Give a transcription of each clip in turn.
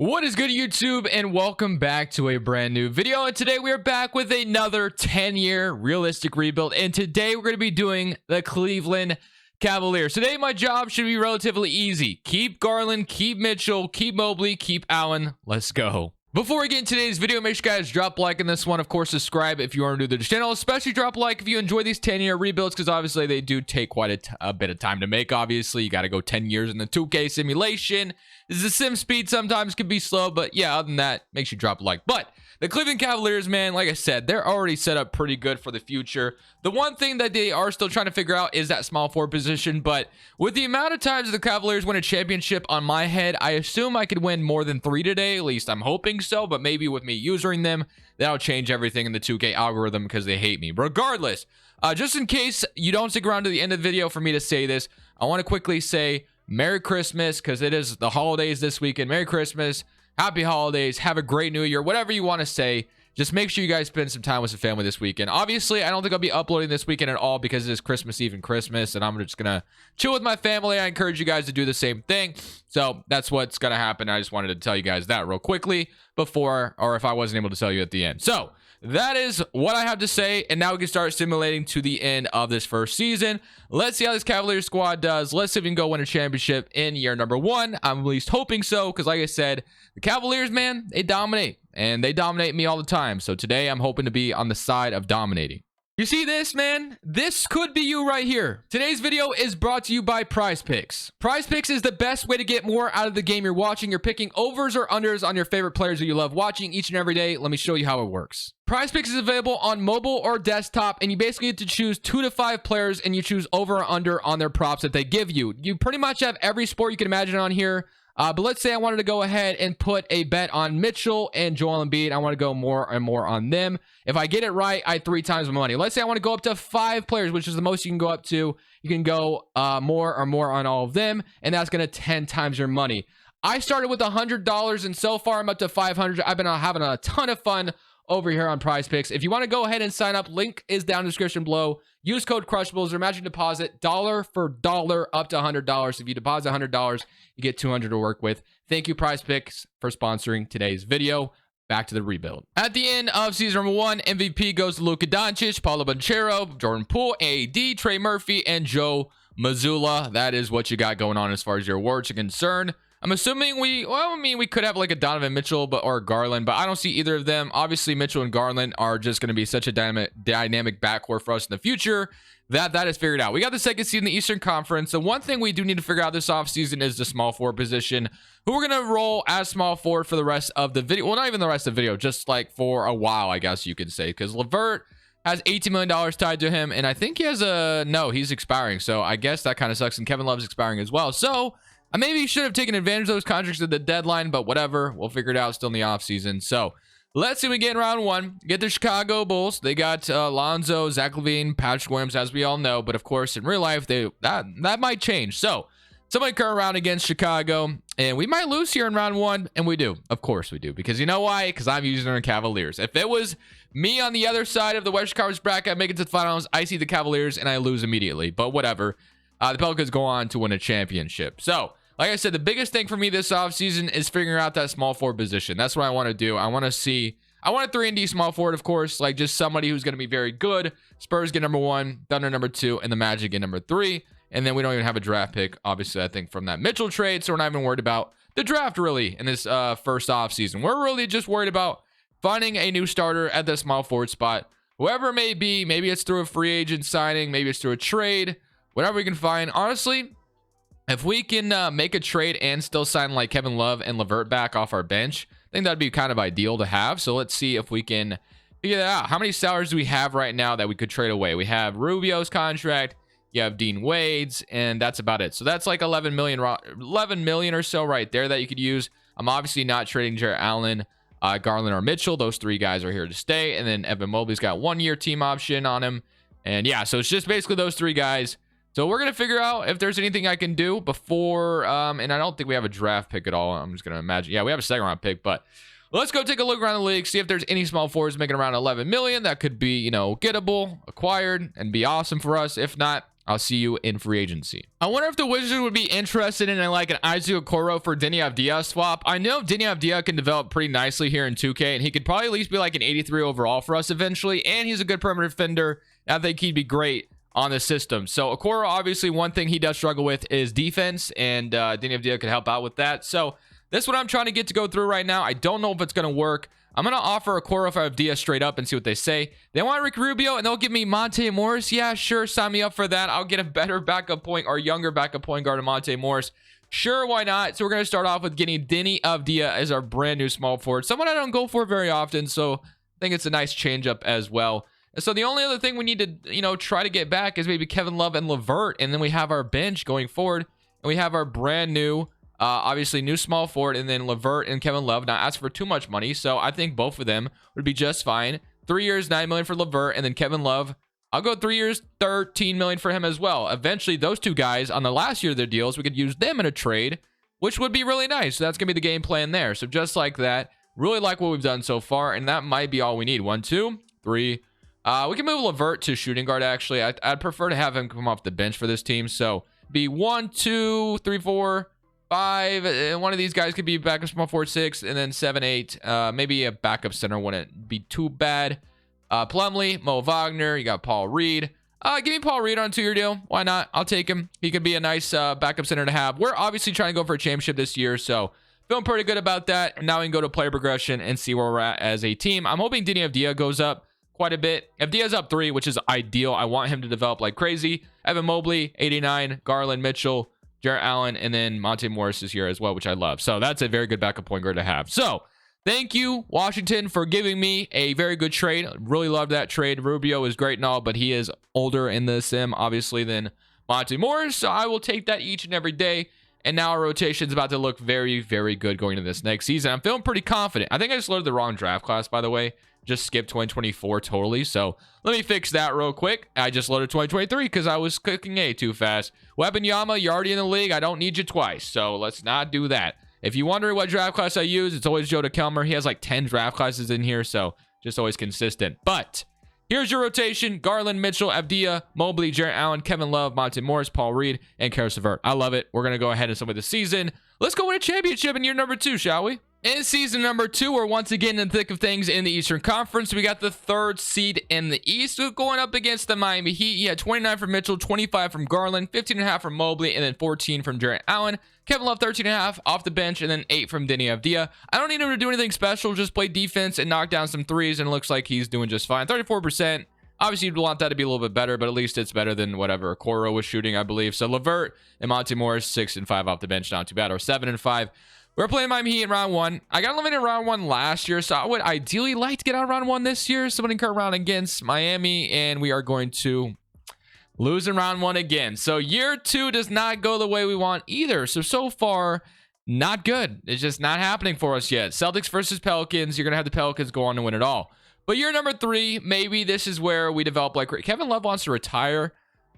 What is good, YouTube, and welcome back to a brand new video. And today we are back with another 10-year realistic rebuild, and today we're going to be doing the Cleveland Cavaliers. Today my job should be relatively easy. Keep Garland, keep Mitchell, keep Mobley, keep Allen. Let's go. Before we get into today's video, make sure you guys drop a like on this one. Of course, subscribe if you are new to the channel. Especially drop a like if you enjoy these 10-year rebuilds, because obviously they do take quite a bit of time to make. Obviously, you got to go 10 years in the 2K simulation. The sim speed sometimes can be slow, but yeah, other than that, make sure you drop a like. But the Cleveland Cavaliers, man, like I said, they're already set up pretty good for the future. The one thing that they are still trying to figure out is that small forward position. But with the amount of times the Cavaliers win a championship on my head, I assume I could win more than 3 today. At least I'm hoping so. But maybe with me using them, that'll change everything in the 2K algorithm because they hate me. Regardless, just in case you don't stick around to the end of the video for me to say this, I want to quickly say Merry Christmas, because it is the holidays this weekend. Merry Christmas. Happy holidays. Have a great new year. Whatever you want to say. Just make sure you guys spend some time with some family this weekend. Obviously, I don't think I'll be uploading this weekend at all because it is Christmas Eve and Christmas, and I'm just going to chill with my family. I encourage you guys to do the same thing. So that's what's going to happen. I just wanted to tell you guys that real quickly before, or if I wasn't able to tell you at the end. So that is what I have to say, and now we can start simulating to the end of this first season. Let's see how this Cavaliers squad does. Let's see if we can go win a championship in year number 1. I'm at least hoping so, because like I said, the Cavaliers, man, they dominate, and they dominate me all the time. So today I'm hoping to be on the side of dominating. You see this, man? This could be you right here. Today's video is brought to you by Prize Picks. Prize Picks is the best way to get more out of the game you're watching. You're picking overs or unders on your favorite players that you love watching each and every day. Let me show you how it works. Prize Picks is available on mobile or desktop, and you basically get to choose 2 to 5 players, and you choose over or under on their props that they give you. You pretty much have every sport you can imagine on here. But let's say I wanted to go ahead and put a bet on Mitchell and Joel Embiid. I want to go more and more on them. If I get it right, I 3 times my money. Let's say I want to go up to 5 players, which is the most you can go up to. You can go more or more on all of them, and that's going to 10 times your money. I started with $100, and so far I'm up to $500. I've been having a ton of fun over here on Prize Picks. If you want to go ahead and sign up, link is down in the description below. Use code Crushables or matching deposit dollar for dollar up to $100. If you deposit $100, you get $200 to work with. Thank you, Prize Picks, for sponsoring today's video. Back to the rebuild. At the end of season number 1, MVP goes to Luka Doncic, Paulo Banchero, Jordan Poole, AD, Trey Murphy, and Joe Mazzulla. That is what you got going on as far as your awards are concerned. I'm assuming we could have like a Donovan Mitchell or Garland, but I don't see either of them. Obviously, Mitchell and Garland are just going to be such a dynamic backcourt for us in the future. That is figured out. We got the second seed in the Eastern Conference. The one thing we do need to figure out this offseason is the small forward position. Who we're going to roll as small forward for the rest of the video. Well, not even the rest of the video, just like for a while, I guess you could say. Because LeVert has $18 million tied to him, and I think he has he's expiring. So I guess that kind of sucks, and Kevin Love's expiring as well. So I maybe should have taken advantage of those contracts at the deadline, but whatever. We'll figure it out still in the offseason. So let's see what we get in round 1. Get the Chicago Bulls. They got Lonzo, Zach LaVine, Patrick Williams, as we all know. But of course, in real life, that might change. So somebody come around against Chicago, and we might lose here in round 1, and we do. Of course we do. Because you know why? Because I'm using the Cavaliers. If it was me on the other side of the Western Conference bracket, I make it to the finals, I see the Cavaliers, and I lose immediately. But whatever. The Pelicans go on to win a championship. So like I said, the biggest thing for me this offseason is figuring out that small forward position. That's what I want to do. I want a 3-and-D small forward, of course, like just somebody who's going to be very good. Spurs get number 1, Thunder number 2, and the Magic get number 3. And then we don't even have a draft pick, obviously, I think, from that Mitchell trade. So we're not even worried about the draft, really, in this first offseason. We're really just worried about finding a new starter at the small forward spot. Whoever it may be, maybe it's through a free agent signing, maybe it's through a trade, whatever we can find. Honestly, if we can make a trade and still sign like Kevin Love and LeVert back off our bench, I think that'd be kind of ideal to have. So let's see if we can figure that out. How many salaries do we have right now that we could trade away? We have Rubio's contract, you have Dean Wade's, and that's about it. So that's like 11 million or so right there that you could use. I'm obviously not trading Jarrett Allen, Garland, or Mitchell. Those 3 guys are here to stay. And then Evan Mobley's got 1-year team option on him. And yeah, so it's just basically those 3 guys. So we're going to figure out if there's anything I can do before, and I don't think we have a draft pick at all. I'm just going to imagine. Yeah, we have a second round pick, but let's go take a look around the league, see if there's any small forwards making around 11 million. That could be, gettable, acquired, and be awesome for us. If not, I'll see you in free agency. I wonder if the Wizards would be interested in like an Isaac Okoro for Deni Avdija swap. I know Deni Avdija can develop pretty nicely here in 2K, and he could probably at least be like an 83 overall for us eventually, and he's a good perimeter defender. I think he'd be great on the system. So Okoro, obviously, one thing he does struggle with is defense, and Deni Avdija could help out with that. So this is what I'm trying to get to go through right now. I don't know if it's going to work. I'm going to offer Okoro for Avdija straight up and see what they say. They want Ricky Rubio, and they'll give me Monte Morris. Yeah, sure, sign me up for that. I'll get a better backup point or younger backup point guard than Monte Morris. Sure, why not? So we're going to start off with getting Deni Avdija as our brand new small forward. Someone I don't go for very often, so I think it's a nice change up as well. And so the only other thing we need to, try to get back is maybe Kevin Love and LeVert, and then we have our bench going forward, and we have our brand new obviously new small forward, and then LeVert and Kevin Love. Not ask for too much money, so I think both of them would be just fine. 3 years, $9 million for LeVert, and then Kevin Love, I'll go 3 years, $13 million for him as well. Eventually, those two guys on the last year of their deals, we could use them in a trade, which would be really nice. So that's gonna be the game plan there. So just like that, really like what we've done so far, and that might be all we need. 1, 2, 3. We can move LeVert to shooting guard. Actually, I'd prefer to have him come off the bench for this team. So be 1, 2, 3, 4. 5, one of these guys could be backup small forward 6, and then 7, 8. Maybe a backup center wouldn't be too bad. Plumlee, Mo Wagner, you got Paul Reed. Give me Paul Reed on a 2-year deal. Why not? I'll take him. He could be a nice backup center to have. We're obviously trying to go for a championship this year, so feeling pretty good about that. And now we can go to player progression and see where we're at as a team. I'm hoping Deni Avdija goes up quite a bit. Avdija's up 3, which is ideal. I want him to develop like crazy. Evan Mobley, 89. Garland, Mitchell, Jarrett Allen, and then Monte Morris is here as well, which I love. So that's a very good backup point guard to have. So thank you, Washington, for giving me a very good trade. Really love that trade. Rubio is great and all, but he is older in the sim, obviously, than Monte Morris. So I will take that each and every day. And now our rotation is about to look very, very good going into this next season. I'm feeling pretty confident. I think I just loaded the wrong draft class, by the way. Just skipped 2024 totally. So let me fix that real quick. I just loaded 2023 because I was clicking A too fast. Weaponyama, you're already in the league. I don't need you twice. So let's not do that. If you wonder what draft class I use, it's always Joe DeKelmer. He has like 10 draft classes in here. So just always consistent. But here's your rotation. Garland, Mitchell, Avdija, Mobley, Jarrett Allen, Kevin Love, Monte Morris, Paul Reed, and Karis LeVert. I love it. We're going to go ahead and start with the season. Let's go win a championship in year number 2, shall we? In season number 2, we're once again in the thick of things in the Eastern Conference. We got the 3rd seed in the East. We're going up against the Miami Heat. You had 29 from Mitchell, 25 from Garland, 15.5 from Mobley, and then 14 from Jarrett Allen. Kevin Love, 13.5 off the bench, and then 8 from Deni Avdija. I don't need him to do anything special. Just play defense and knock down some threes, and it looks like he's doing just fine. 34%. Obviously, you'd want that to be a little bit better, but at least it's better than whatever Okoro was shooting, I believe. So LeVert and Monte Morris, 6 and 5 off the bench, not too bad, or 7 and 5. We're playing Miami Heat in round 1. I got eliminated in round 1 last year, so I would ideally like to get out of round 1 this year. So winning current round against Miami, and we are going to lose in round 1 again. So year 2 does not go the way we want either. So far, not good. It's just not happening for us yet. Celtics versus Pelicans. You're going to have the Pelicans go on and win it all. But year number 3, maybe this is where we develop like Kevin Love wants to retire.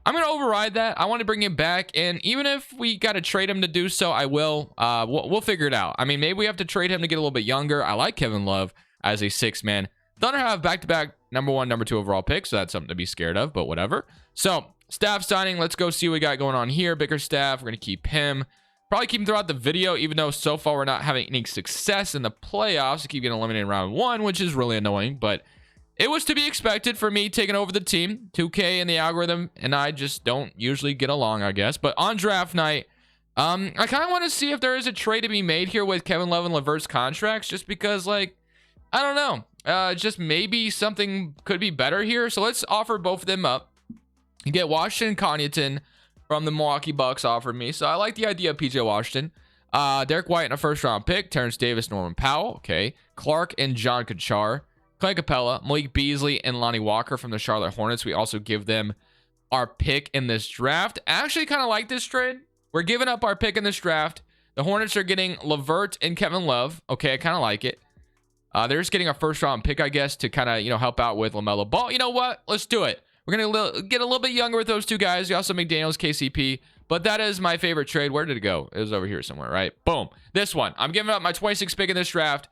I'm going to override that. I want to bring him back. And even if we got to trade him to do so, I will. We'll figure it out. I mean, maybe we have to trade him to get a little bit younger. I like Kevin Love as a 6-man. Thunder have back-to-back number 1, number 2 overall picks. So that's something to be scared of, but whatever. So staff signing. Let's go see what we got going on here. Bickerstaff. We're going to keep him. Probably keep him throughout the video, even though so far we're not having any success in the playoffs. We keep getting eliminated in round 1, which is really annoying, but it was to be expected for me taking over the team. 2K and the algorithm, and I just don't usually get along, I guess. But on draft night, I kind of want to see if there is a trade to be made here with Kevin Love and LeVert's contracts, just because, like, I don't know. Just maybe something could be better here. So let's offer both of them up. You get Washington Connaughton from the Milwaukee Bucks offered me. So I like the idea of PJ Washington. Derek White in a first-round pick. Terrence Davis, Norman Powell. Okay. Clark and John Kachar. Clay Capella, Malik Beasley, and Lonnie Walker from the Charlotte Hornets. We also give them our pick in this draft. I actually kind of like this trade. We're giving up our pick in this draft. The Hornets are getting LeVert and Kevin Love. Okay, I kind of like it. They're just getting a first-round pick, I guess, to kind of, help out with LaMelo Ball. You know what? Let's do it. We're going to get a little bit younger with those two guys. We also McDaniels, KCP. But that is my favorite trade. Where did it go? It was over here somewhere, right? Boom. This one. I'm giving up my 26th pick in this draft.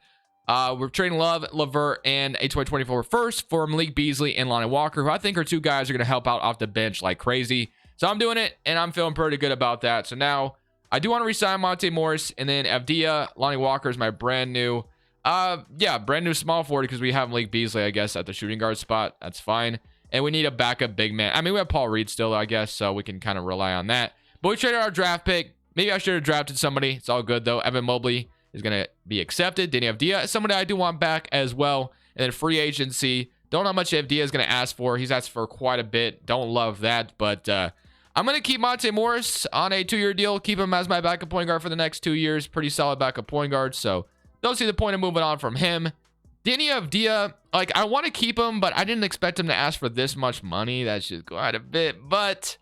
We're trading Love, LeVert, and a 2024 first for Malik Beasley and Lonnie Walker, who I think are two guys who are going to help out off the bench like crazy. So I'm doing it, and I'm feeling pretty good about that. So now I do want to resign Monte Morris, and then Avdia. Lonnie Walker is my brand new, brand new small forward because we have Malik Beasley, I guess, at the shooting guard spot. That's fine. And we need a backup big man. I mean, we have Paul Reed still, I guess, so we can kind of rely on that. But we traded our draft pick. Maybe I should have drafted somebody. It's all good, though. Evan Mobley is going to be accepted. Danny Avdia is somebody I do want back as well. And then free agency. Don't know how much Avdia is going to ask for. He's asked for quite a bit. Don't love that, but I'm going to keep Monte Morris on a 2-year deal. Keep him as my backup point guard for the next 2 years. Pretty solid backup point guard, so don't see the point of moving on from him. Danny Avdia, like, I want to keep him, but I didn't expect him to ask for this much money. That's just quite a bit, but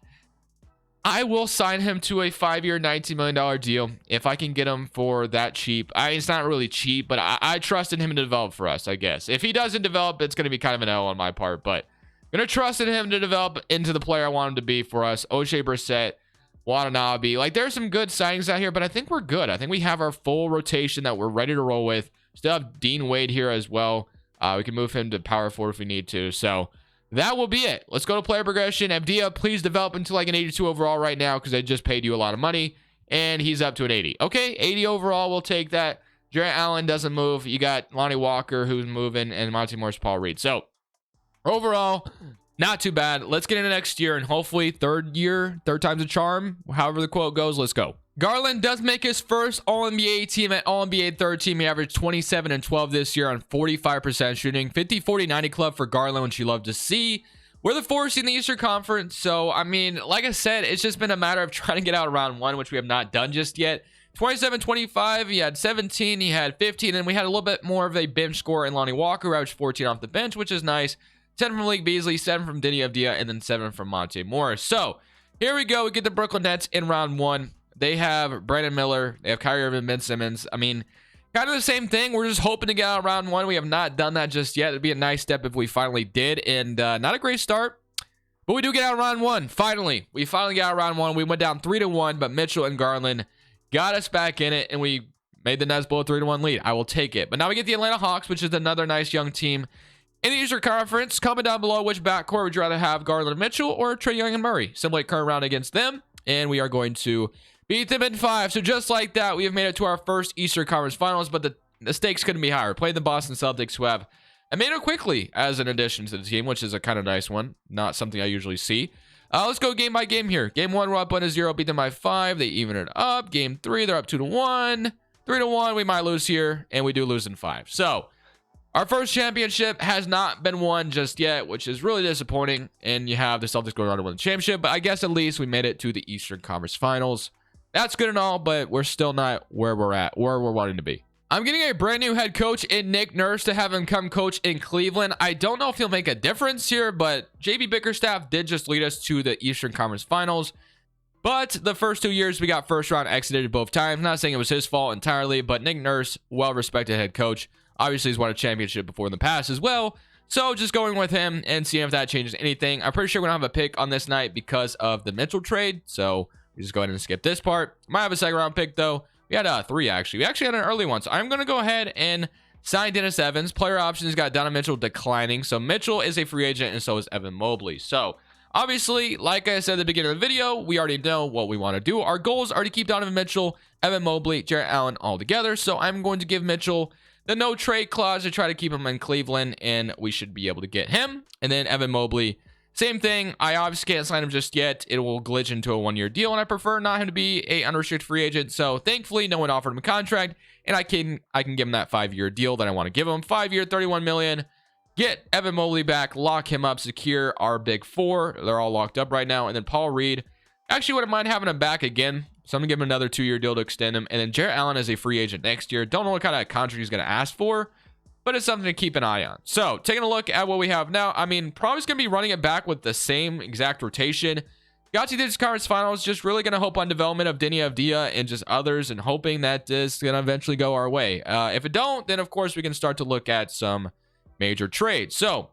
I will sign him to a 5-year, $19 million deal if I can get him for that cheap. It's not really cheap, but I trusted him to develop for us, I guess. If he doesn't develop, it's going to be kind of an L on my part, but I'm going to trust in him to develop into the player I want him to be for us. O'Shea Brissett, Watanabe. Like, there's some good signings out here, but I think we're good. I think we have our full rotation that we're ready to roll with. Still have Dean Wade here as well. We can move him to power forward if we need to. So that will be it. Let's go to player progression. Avdia, please develop into like an 82 overall right now because I just paid you a lot of money. And he's up to an 80. Okay, 80 overall. We'll take that. Jarrett Allen doesn't move. You got Lonnie Walker who's moving and Monte Morris, Paul Reed. So overall, not too bad. Let's get into next year and hopefully third time's a charm. However the quote goes, let's go. Garland does make his first All-NBA team at All-NBA third team. He averaged 27 and 12 this year on 45% shooting. 50-40-90 club for Garland, which you love to see. We're the 4th seed in the Eastern Conference. So, I mean, like I said, it's just been a matter of trying to get out of round 1, which we have not done just yet. 27-25, he had 17, he had 15, and we had a little bit more of a bench score in Lonnie Walker, who averaged 14 off the bench, which is nice. 10 from Malik Beasley, 7 from Danny Avdia, and then 7 from Monte Morris. So, here we go. We get the Brooklyn Nets in round 1. They have Brandon Miller. They have Kyrie Irving, Ben Simmons. I mean, kind of the same thing. We're just hoping to get out of round 1. We have not done that just yet. It'd be a nice step if we finally did. And not a great start, but we do get out of round 1. Finally. We finally got out of round 1. We went down 3-1, but Mitchell and Garland got us back in it, and we made the Nets blow a 3-1 lead. I will take it. But now we get the Atlanta Hawks, which is another nice young team in the Eastern Conference. Comment down below which backcourt would you rather have, Garland and Mitchell or Trae Young and Murray. Simply current round against them, and we are going to beat them in 5. So just like that, we have made it to our first Eastern Conference Finals, but the stakes couldn't be higher. Played the Boston Celtics, who have made it quickly as an addition to the team, which is a kind of nice one. Not something I usually see. Let's go game by game here. Game 1, we're up 1-0, beat them by 5. They even it up. Game 3, they're up 2-1. 3-1, we might lose here, and we do lose in 5. So our first championship has not been won just yet, which is really disappointing. And you have the Celtics going on to win the championship, but I guess at least we made it to the Eastern Conference Finals. That's good and all, but we're still not where we're wanting to be. I'm getting a brand new head coach in Nick Nurse to have him come coach in Cleveland. I don't know if he'll make a difference here, but JB Bickerstaff did just lead us to the Eastern Conference Finals. But the first 2 years, we got first round exited both times. Not saying it was his fault entirely, but Nick Nurse, well-respected head coach. Obviously, he's won a championship before in the past as well. So just going with him and seeing if that changes anything. I'm pretty sure we don't have a pick on this night because of the Mitchell trade. So we just go ahead and skip this part. Might have a second round pick, though. We had 3, actually. We actually had an early one. So I'm going to go ahead and sign Dennis Evans. Player options got Donovan Mitchell declining. So Mitchell is a free agent, and so is Evan Mobley. So obviously, like I said at the beginning of the video, we already know what we want to do. Our goals are to keep Donovan Mitchell, Evan Mobley, Jarrett Allen all together. So I'm going to give Mitchell the no trade clause to try to keep him in Cleveland, and we should be able to get him. And then Evan Mobley, same thing. I obviously can't sign him just yet. It will glitch into a 1-year deal, and I prefer not him to be a unrestricted free agent. So thankfully, no one offered him a contract, and I can give him that 5-year deal that I want to give him. 5-year, $31 million. Get Evan Mobley back, lock him up, secure our big 4. They're all locked up right now. And then Paul Reed, actually wouldn't mind having him back again. So I'm going to give him another 2-year deal to extend him. And then Jarrett Allen is a free agent next year. Don't know what kind of contract he's going to ask for, but it's something to keep an eye on. So taking a look at what we have now, I mean, probably going to be running it back with the same exact rotation. Got to this conference finals, just really going to hope on development of Danny Avdia and just others, and hoping that this is going to eventually go our way. If it don't, then of course we can start to look at some major trades. So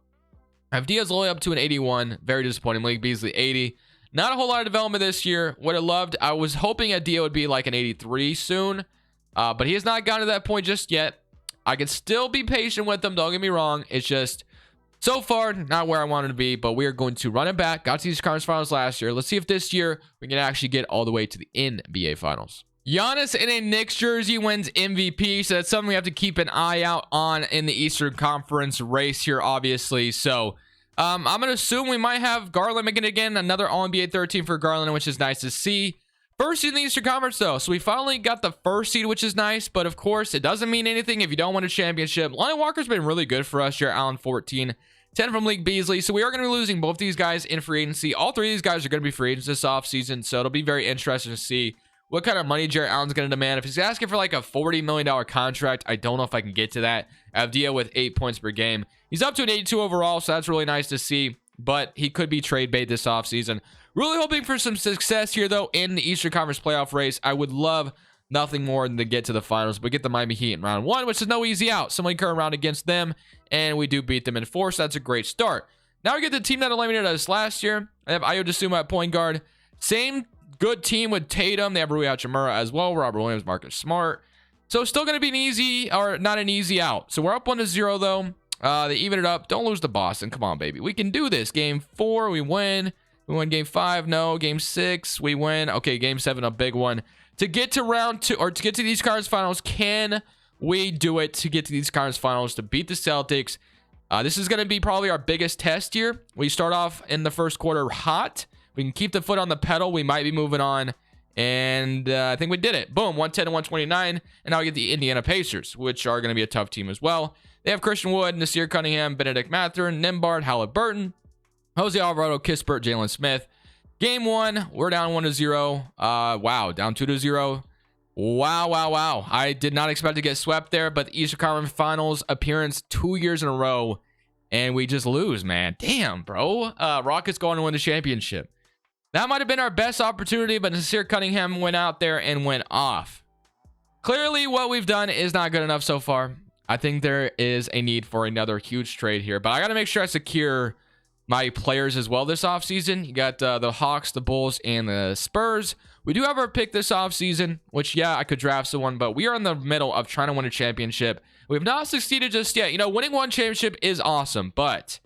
Avdia's only up to an 81. Very disappointing. Malik Beasley 80. Not a whole lot of development this year. Would have loved. I was hoping Avdia would be like an 83 soon, but he has not gotten to that point just yet. I can still be patient with him. Don't get me wrong. It's just So far, not where I wanted to be, but we are going to run it back. Got to these conference finals last year. Let's see if this year we can actually get all the way to the NBA finals. Giannis in a Knicks jersey wins MVP, so that's something we have to keep an eye out on in the Eastern Conference race here, obviously. So I'm going to assume we might have Garland making it again, another All-NBA 13 for Garland, which is nice to see. First seed in the Eastern Conference, though, so we finally got the first seed, which is nice, but of course, it doesn't mean anything if you don't win a championship. Lonnie Walker's been really good for us. Jarrett Allen, 14. 10 from Malik Beasley. So we are going to be losing both these guys in free agency. All three of these guys are going to be free agents this offseason, so it'll be very interesting to see what kind of money Jarrett Allen's going to demand. If he's asking for like a $40 million contract, I don't know if I can get to that. Avdia with 8 points per game. He's up to an 82 overall, so that's really nice to see, but he could be trade bait this offseason. Really hoping for some success here, though, in the Eastern Conference playoff race. I would love nothing more than to get to the finals, but get the Miami Heat in round 1, which is no easy out. Somebody current round against them, and we do beat them in 4, so that's a great start. Now we get the team that eliminated us last year. I have Ayo Dosunmu at point guard. Same good team with Tatum. They have Rui Hachimura as well. Robert Williams, Marcus Smart. So it's still going to be an easy, or not an easy out. So we're up 1-0 though. They even it up. Don't lose to Boston. Come on, baby. We can do this. Game 4, we win. We win game 5. No. Game 6, we win. Okay, game 7, a big one. To get to round 2, or to get to these conference finals, can we do it to get to these conference finals to beat the Celtics? This is going to be probably our biggest test here. We start off in the first quarter hot. We can keep the foot on the pedal. We might be moving on. And I think we did it. Boom, 110 to 129. And now we get the Indiana Pacers, which are going to be a tough team as well. They have Christian Wood, Nasir Cunningham, Benedict Mathurin, Nembhard, Halliburton, Jose Alvarado, Kispert, Jalen Smith. Game 1, we're down 1-0. Wow, down 2-0. Wow. I did not expect to get swept there, but the Eastern Conference Finals appearance 2 years in a row, and we just lose, man. Damn, bro. Rockets going to win the championship. That might have been our best opportunity, but Nasir Cunningham went out there and went off. Clearly, what we've done is not good enough so far. I think there is a need for another huge trade here, but I got to make sure I secure my players as well this offseason. You got the Hawks, the Bulls, and the Spurs. We do have our pick this offseason, which, yeah, I could draft someone, but we are in the middle of trying to win a championship. We have not succeeded just yet. You know, winning one championship is awesome, but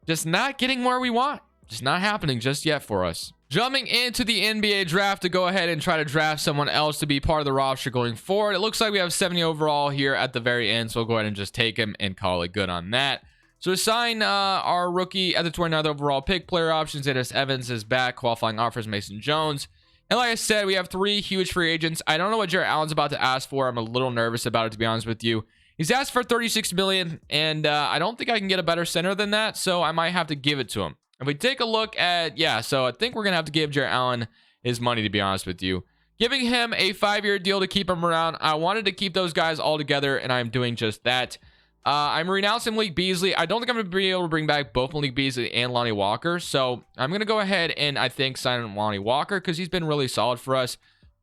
just not getting where we want. Just not happening just yet for us. Jumping into the NBA draft to go ahead and try to draft someone else to be part of the roster going forward. It looks like we have 70 overall here at the very end, so we'll go ahead and just take him and call it good on that. So to sign our rookie at the 29th overall pick, player options, Dennis Evans is back. Qualifying offers, Mason Jones. And like I said, we have 3 huge free agents. I don't know what Jarrett Allen's about to ask for. I'm a little nervous about it, to be honest with you. He's asked for $36 million, and I don't think I can get a better center than that, so I might have to give it to him. If we take a look at, so I think we're going to have to give Jarrett Allen his money, to be honest with you. Giving him a 5-year deal to keep him around. I wanted to keep those guys all together, and I'm doing just that. I'm renouncing Malik Beasley. I don't think I'm going to be able to bring back both Malik Beasley and Lonnie Walker. So I'm going to go ahead and I think sign Lonnie Walker because he's been really solid for us.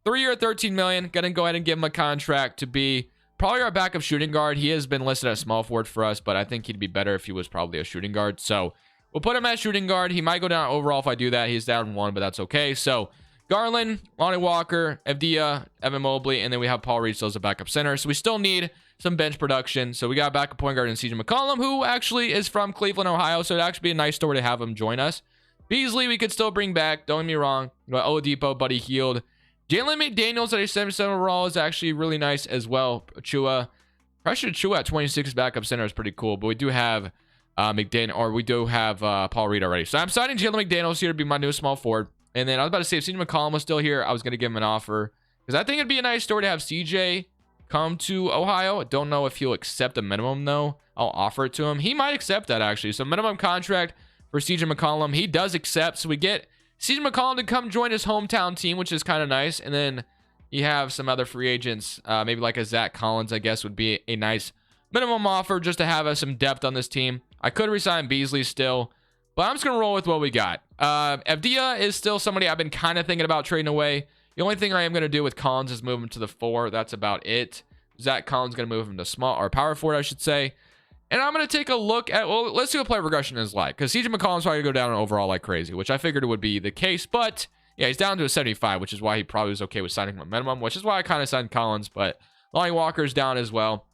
3-year, $13 million. Going to go ahead and give him a contract to be probably our backup shooting guard. He has been listed as small forward for us, but I think he'd be better if he was probably a shooting guard. So we'll put him at shooting guard. He might go down overall if I do that. He's down 1, but that's okay. So Garland, Lonnie Walker, Avdia, Evan Mobley, and then we have Paul Reed still as a backup center. So we still need some bench production. So we got a backup point guard in CJ McCollum, who actually is from Cleveland, Ohio. So it'd actually be a nice story to have him join us. Beasley, we could still bring back. Don't get me wrong. Oladipo, Buddy Hield. Jalen McDaniels at a 77 overall is actually really nice as well. Pressure Achua at 26 backup center is pretty cool. But we do have Paul Reed already. So I'm signing Jalen McDaniels here to be my new small forward. And then I was about to say, if CJ McCollum was still here, I was going to give him an offer. Because I think it'd be a nice story to have CJ come to Ohio. I don't know if he'll accept a minimum, though. I'll offer it to him. He might accept that, actually. So minimum contract for CJ McCollum. He does accept. So we get CJ McCollum to come join his hometown team, which is kind of nice. And then you have some other free agents. Maybe like a Zach Collins, I guess, would be a nice minimum offer just to have some depth on this team. I could resign Beasley still, but I'm just going to roll with what we got. Avdia is still somebody I've been kind of thinking about trading away. The only thing I am going to do with Collins is move him to the 4. That's about it. Zach Collins going to move him to small or power forward, I should say. And I'm going to take a look at, well, let's see what player progression is like. Because CJ McCollum's probably going to go down overall like crazy, which I figured it would be the case. But yeah, he's down to a 75, which is why he probably was okay with signing him a minimum, which is why I kind of signed Collins. But Lonnie Walker's down as well.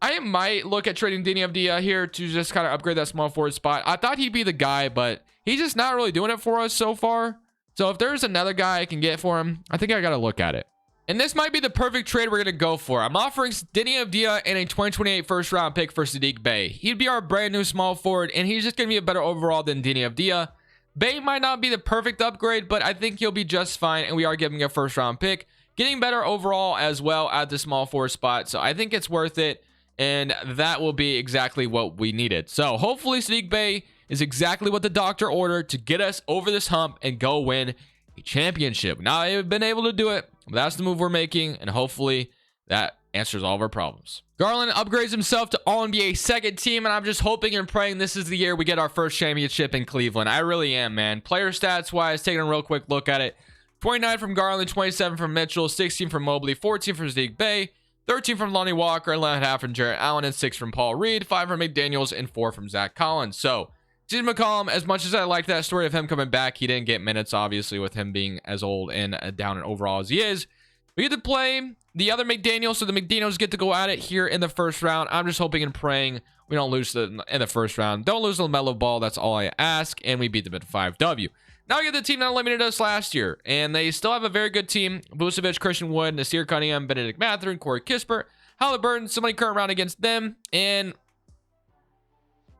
I might look at trading Dini Avdia here to just kind of upgrade that small forward spot. I thought he'd be the guy, but he's just not really doing it for us so far. So if there's another guy I can get for him, I think I got to look at it. And this might be the perfect trade we're going to go for. I'm offering Dini Avdia and a 2028 first round pick for Saddiq Bey. He'd be our brand new small forward, and he's just going to be a better overall than Dini Avdia. Bey might not be the perfect upgrade, but I think he'll be just fine, and we are giving a first round pick. Getting better overall as well at the small forward spot, so I think it's worth it, and that will be exactly what we needed. So hopefully Saddiq Bey is exactly what the doctor ordered to get us over this hump and go win a championship. Now I've been able to do it. That's the move we're making, and hopefully that answers all of our problems. Garland upgrades himself to All-NBA second team, and I'm just hoping and praying this is the year we get our first championship in Cleveland. I really am, man. Player stats wise, taking a real quick look at it. 29 from Garland, 27 from Mitchell, 16 from Mobley, 14 from Saddiq Bey, 13 from Lonnie Walker, 11.5 from Jarrett Allen, and 6 from Paul Reed, 5 from McDaniels, and 4 from Zach Collins. So Steve McCollum, as much as I like that story of him coming back, he didn't get minutes, obviously, with him being as old and down in overall as he is. We get to play the other McDaniels, so the McDaniels get to go at it here in the first round. I'm just hoping and praying we don't lose in the first round. Don't lose the LaMelo Ball, that's all I ask, and we beat them at 5W. Now we get the team that eliminated us last year, and they still have a very good team. Vucevic, Christian Wood, Nasir Cunningham, Benedict Mathurin, Corey Kispert, Halliburton, somebody current round against them, and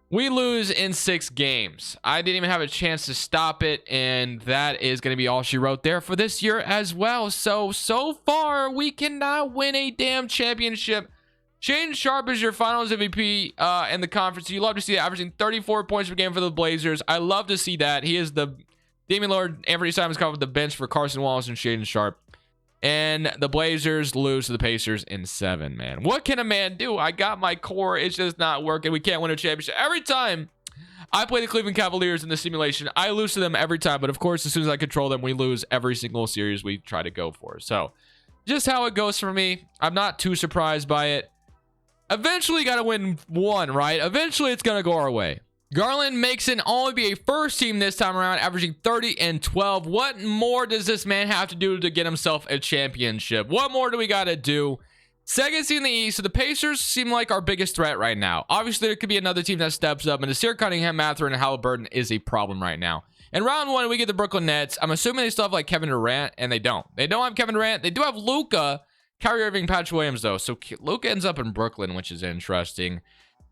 we lose in 6 games. I didn't even have a chance to stop it, and that is going to be all she wrote there for this year as well. So far, we cannot win a damn championship. Shaedon Sharpe is your finals MVP in the conference. You love to see it, averaging 34 points per game for the Blazers. I love to see that. He is the Damian Lillard, Anthony Simons covered the bench for Carson Wallace and Shaedon Sharpe. And the Blazers lose to the Pacers in 7, man. What can a man do? I got my core. It's just not working. We can't win a championship. Every time I play the Cleveland Cavaliers in the simulation, I lose to them every time. But of course, as soon as I control them, we lose every single series we try to go for. So just how it goes for me. I'm not too surprised by it. Eventually, got to win one, right? Eventually, it's going to go our way. Garland makes an All-NBA first team this time around, averaging 30 and 12. What more does this man have to do to get himself a championship? What more do we got to do? Second seed in the East, so the Pacers seem like our biggest threat right now. Obviously, there could be another team that steps up, and Nasir Cunningham, Mathurin, and Halliburton is a problem right now. In round 1, we get the Brooklyn Nets. I'm assuming they still have like Kevin Durant, and they don't. They don't have Kevin Durant. They do have Luka, Kyrie Irving, Patrick Williams, though. So Luka ends up in Brooklyn, which is interesting.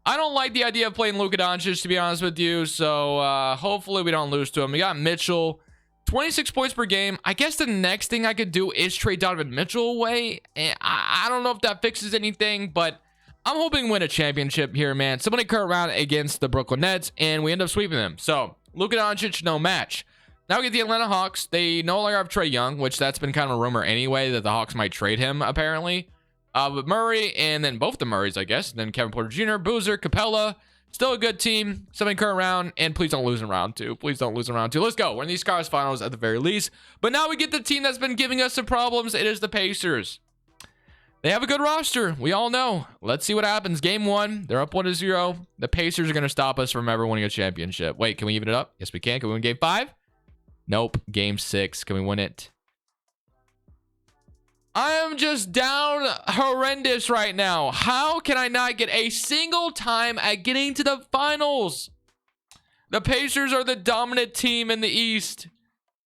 I don't like the idea of playing Luka Doncic, to be honest with you. So hopefully we don't lose to him. We got Mitchell, 26 points per game. I guess the next thing I could do is trade Donovan Mitchell away. And I don't know if that fixes anything, but I'm hoping to win a championship here, man. Somebody current round against the Brooklyn Nets, and we end up sweeping them. So Luka Doncic, no match. Now we get the Atlanta Hawks. They no longer have Trae Young, which that's been kind of a rumor anyway, that the Hawks might trade him, apparently. But Murray, and then both the Murrays, I guess. And then Kevin Porter Jr., Boozer, Capella. Still a good team. Something current round. And please don't lose in round 2. Please don't lose in round 2. Let's go. We're in these Scars finals at the very least. But now we get the team that's been giving us some problems. It is the Pacers. They have a good roster. We all know. Let's see what happens. Game 1. They're up 1-0. The Pacers are going to stop us from ever winning a championship. Wait, can we even it up? Yes, we can. Can we win game 5? Nope. Game 6. Can we win it? I am just down horrendous right now. How can I not get a single time at getting to the finals? The Pacers are the dominant team in the East.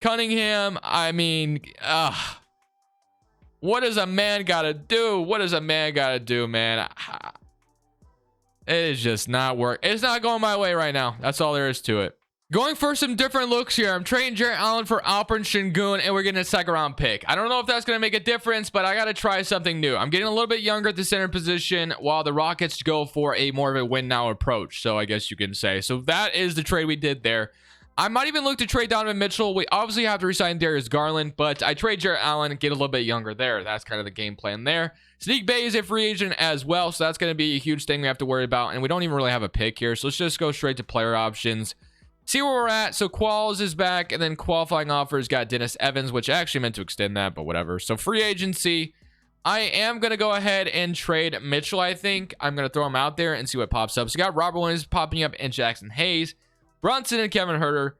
Cunningham, I mean, what does a man got to do? What does a man got to do, man? It is just not working. It's not going my way right now. That's all there is to it. Going for some different looks here. I'm trading Jarrett Allen for Alperen Sengun, and we're getting a second round pick. I don't know if that's going to make a difference, but I got to try something new. I'm getting a little bit younger at the center position, while the Rockets go for a more of a win now approach. So I guess you can say. So that is the trade we did there. I might even look to trade Donovan Mitchell. We obviously have to resign Darius Garland, but I trade Jarrett Allen, get a little bit younger there. That's kind of the game plan there. Saddiq Bey is a free agent as well, so that's going to be a huge thing we have to worry about. And we don't even really have a pick here, so let's just go straight to player options. See where we're at. So Qualls is back, and then qualifying offers got Dennis Evans, which I actually meant to extend that, but whatever. So free agency, I am going to go ahead and trade Mitchell, I think. I'm going to throw him out there and see what pops up. So we got Robert Williams popping up and Jackson Hayes, Brunson and Kevin Huerter,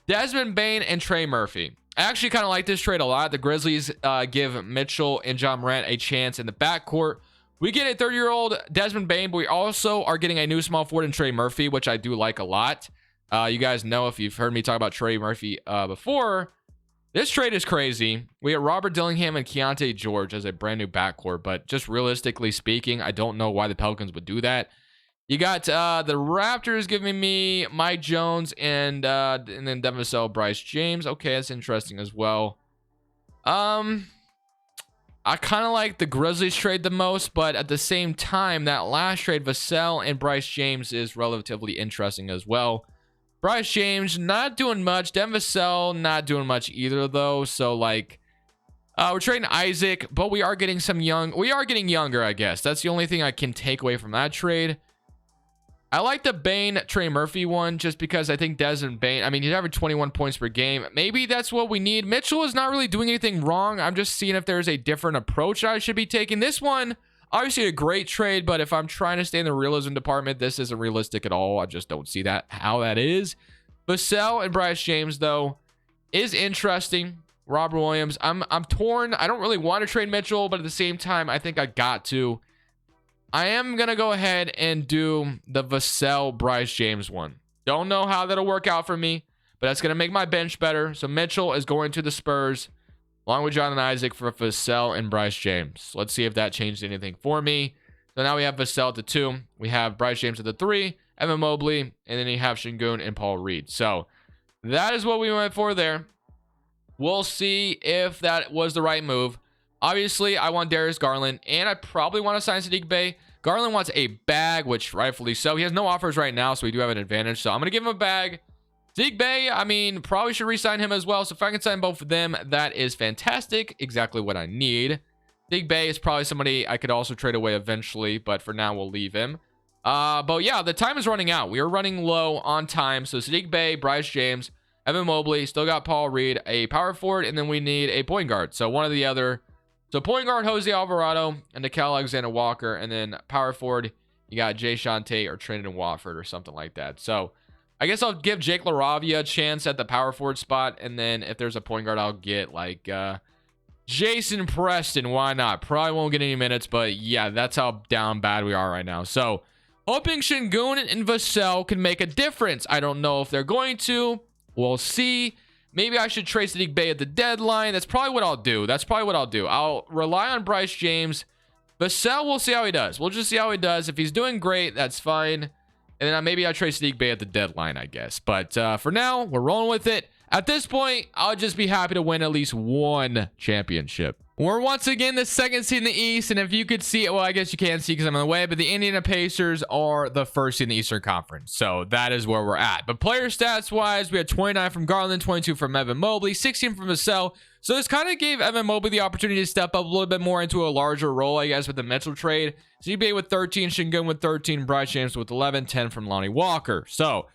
Desmond Bane and Trey Murphy. I actually kind of like this trade a lot. The Grizzlies give Mitchell and John Morant a chance in the backcourt We get a 30-year-old Desmond Bain, but we also are getting a new small forward in Trey Murphy, which I do like a lot. You guys know, if you've heard me talk about Trey Murphy before, this trade is crazy. We have Robert Dillingham and Keontae George as a brand new backcourt, but just realistically speaking, I don't know why the Pelicans would do that. You got the Raptors giving me Mike Jones and then Devin Vassell, Bryce James. Okay, that's interesting as well. I kind of like the Grizzlies trade the most, but at the same time, that last trade, Vassell and Bryce James, is relatively interesting as well. Bryce James not doing much. Devin Vassell not doing much either, though. So like, we're trading Isaac, but we are getting some young. We are getting younger, I guess. That's the only thing I can take away from that trade. I like the Bain Trey Murphy one just because I think Desmond Bain, I mean, he's averaged 21 points per game. Maybe that's what we need. Mitchell is not really doing anything wrong. I'm just seeing if there's a different approach I should be taking. This one, obviously a great trade, but if I'm trying to stay in the realism department, this isn't realistic at all. I just don't see that how that is. Vassell and Bryce James, though, is interesting. Robert Williams, I'm torn. I don't really want to trade Mitchell, but at the same time, I think I got to. I am going to go ahead and do the Vassell Bryce James one. Don't know how that'll work out for me, but that's going to make my bench better. So Mitchell is going to the Spurs along with Jonathan Isaac for Vassell and Bryce James. Let's see if that changed anything for me. So now we have Vassell at the 2. We have Bryce James at the 3, Evan Mobley, and then you have Şengün and Paul Reed. So that is what we went for there. We'll see if that was the right move. Obviously, I want Darius Garland, and I probably want to sign Saddiq Bey. Garland wants a bag, which rightfully so. He has no offers right now, so we do have an advantage. So I'm going to give him a bag. Saddiq Bey, I mean, probably should re-sign him as well. So if I can sign both of them, that is fantastic. Exactly what I need. Saddiq Bey is probably somebody I could also trade away eventually, but for now, we'll leave him. But yeah, the time is running out. We are running low on time. So Saddiq Bey, Bryce James, Evan Mobley, still got Paul Reed, a power forward, and then we need a point guard. So one or the other. So point guard, Jose Alvarado and Nickeil Alexander-Walker. And then power forward, you got Jay Tate or Trendon Watford or something like that. So I guess I'll give Jake LaRavia a chance at the power forward spot. And then if there's a point guard, I'll get like Jason Preston. Why not? Probably won't get any minutes. But yeah, that's how down bad we are right now. So hoping Şengün and Vassell can make a difference. I don't know if they're going to. We'll see. Maybe I should trade Saddiq Bey at the deadline. That's probably what I'll do. I'll rely on Bryce James. Vassell, we'll see how he does. We'll just see how he does. If he's doing great, that's fine. And then maybe I'll trade Saddiq Bey at the deadline, I guess. But for now, we're rolling with it. At this point, I'll just be happy to win at least one championship. We're once again the second seed in the East, and if you could see it, well, I guess you can't see because I'm in the way, but the Indiana Pacers are the first seed in the Eastern Conference, so that is where we're at. But player stats-wise, we had 29 from Garland, 22 from Evan Mobley, 16 from Vassell, so this kind of gave Evan Mobley the opportunity to step up a little bit more into a larger role, I guess, with the Mitchell trade. ZBA with 13, Şengün with 13, Bryce James with 11, 10 from Lonnie Walker. So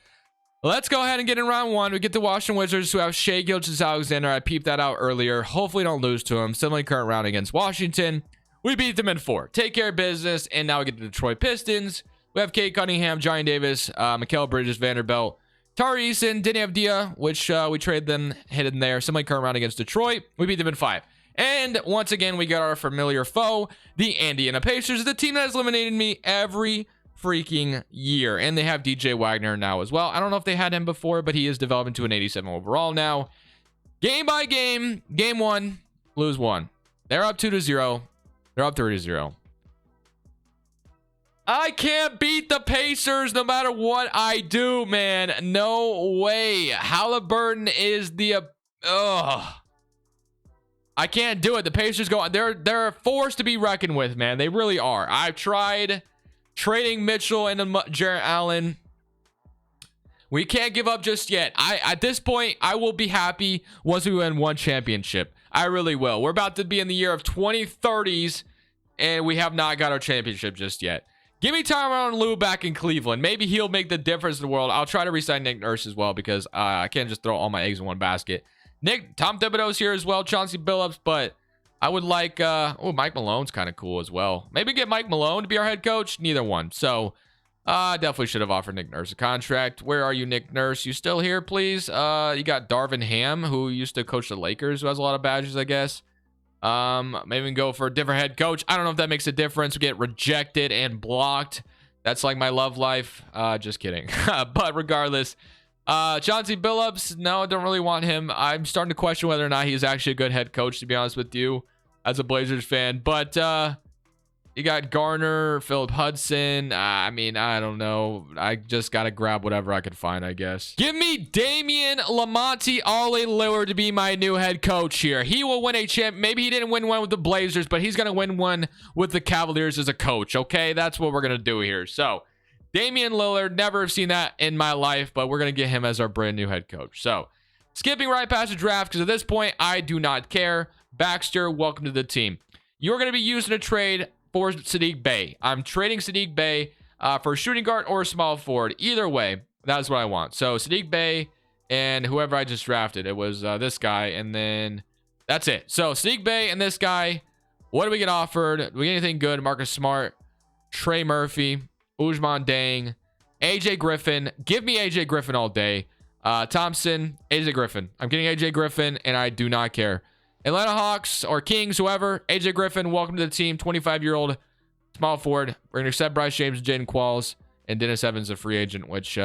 let's go ahead and get in round 1. We get the Washington Wizards, who have Shai Gilgeous-Alexander. I peeped that out earlier. Hopefully don't lose to him. Similarly, current round against Washington. We beat them in 4. Take care of business. And now we get the Detroit Pistons. We have Kate Cunningham, Johnny Davis, Mikal Bridges, Vanderbilt, Tari Eason, Denny Avdia, which we trade them hidden there. Similarly, current round against Detroit. We beat them in 5. And once again, we got our familiar foe, the Indiana Pacers, the team that has eliminated me every freaking year. And they have DJ Wagner now as well. I don't know if they had him before, but he is developing to an 87 overall now. Game by game, game 1, lose 1. They're up 2-0. They're up 3-0. I can't beat the Pacers no matter what I do, man. No way. Halliburton is the I can't do it. The Pacers go on. They're a force to be reckoned with, man. They really are. I've tried trading Mitchell and Jarrett Allen. We can't give up just yet. At this point, I will be happy once we win one championship. I really will. We're about to be in the year of 2030s, and we have not got our championship just yet. Give me Tyronn Lue back in Cleveland. Maybe he'll make the difference in the world. I'll try to re-sign Nick Nurse as well because I can't just throw all my eggs in one basket. Tom Thibodeau's here as well. Chauncey Billups, but I would like, Mike Malone's kind of cool as well. Maybe get Mike Malone to be our head coach. Neither one. So, definitely should have offered Nick Nurse a contract. Where are you, Nick Nurse? You still here, please? You got Darvin Ham, who used to coach the Lakers, who has a lot of badges, I guess. Maybe we can go for a different head coach. I don't know if that makes a difference. We get rejected and blocked. That's like my love life. Just kidding. But regardless, Chauncey Billups, no, I don't really want him. I'm starting to question whether or not he's actually a good head coach, to be honest with you, as a Blazers fan. But you got Garner, Philip Hudson. I mean, I don't know. I just got to grab whatever I could find, I guess. Give me Damian Lamonte Ollie Lillard to be my new head coach here. He will win a champ. Maybe he didn't win one with the Blazers, but he's going to win one with the Cavaliers as a coach, okay? That's what we're going to do here. So, Damian Lillard, never have seen that in my life, but we're going to get him as our brand new head coach. So, skipping right past the draft, because at this point, I do not care. Baxter, welcome to the team. You're going to be using a trade for Sadiq Bey. I'm trading Sadiq Bey for a shooting guard or a small forward. Either way, that's what I want. So Sadiq Bey and whoever I just drafted. It was this guy, and then that's it. So Sadiq Bey and this guy. What do we get offered? Do we get anything good? Marcus Smart, Trey Murphy, Ousmane Dang, AJ Griffin. Give me AJ Griffin all day. Thompson, AJ Griffin. I'm getting AJ Griffin, and I do not care. Atlanta Hawks or Kings, whoever. AJ Griffin, welcome to the team. 25-year-old small forward. We're going to accept Bryce James, Jaden Qualls, and Dennis Evans, a free agent, which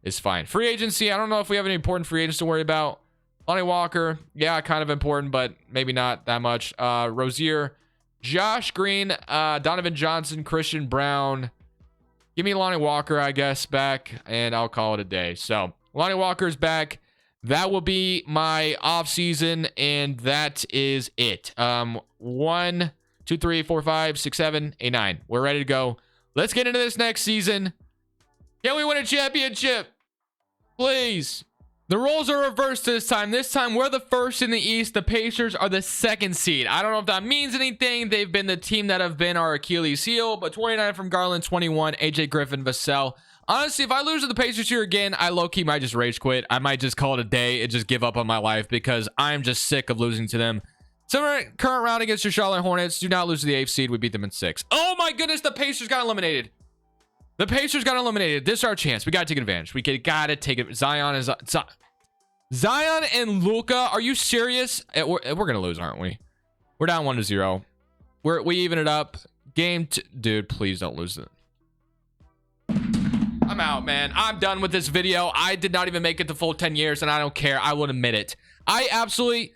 is fine. Free agency, I don't know if we have any important free agents to worry about. Lonnie Walker, yeah, kind of important, but maybe not that much. Rozier, Josh Green, Donovan Johnson, Christian Brown. Give me Lonnie Walker, I guess, back, and I'll call it a day. So, Lonnie Walker's back. That will be my off season, and that is it. 1, 2, 3, 4, 5, 6, 7, 8, 9. We're ready to go. Let's get into this next season. Can we win a championship? Please. The roles are reversed this time. This time, we're the first in the East. The Pacers are the second seed. I don't know if that means anything. They've been the team that have been our Achilles heel, but 29 from Garland, 21, AJ Griffin, Vassell. Honestly, if I lose to the Pacers here again, I low-key might just rage quit. I might just call it a day and just give up on my life because I'm just sick of losing to them. Similar current round against your Charlotte Hornets. Do not lose to the 8th seed. We beat them in 6. Oh my goodness, the Pacers got eliminated. The Pacers got eliminated. This is our chance. We got to take advantage. We gotta take it. Zion and Luka. Are you serious? We're gonna lose, aren't we? We're down 1-0. We even it up. Dude, please don't lose it. I'm out, man. I'm done with this video. I did not even make it the full 10 years, and I don't care. I will admit it.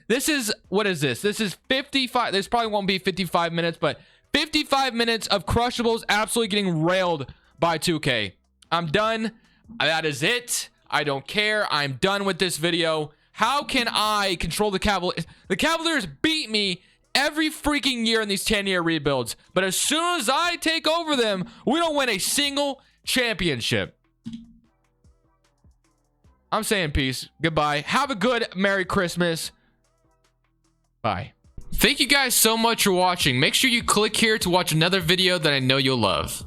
This is, what is this? This is 55. This probably won't be 55 minutes, but 55 minutes of Crushables absolutely getting railed by 2K. I'm done. That is it. I don't care. I'm done with this video. How can I control the Cavaliers? The Cavaliers beat me every freaking year in these 10-year rebuilds, but as soon as I take over them, we don't win a single championship. I'm saying peace. Goodbye. Have a good Merry Christmas. Bye. Thank you guys so much for watching. Make sure you click here to watch another video that I know you'll love.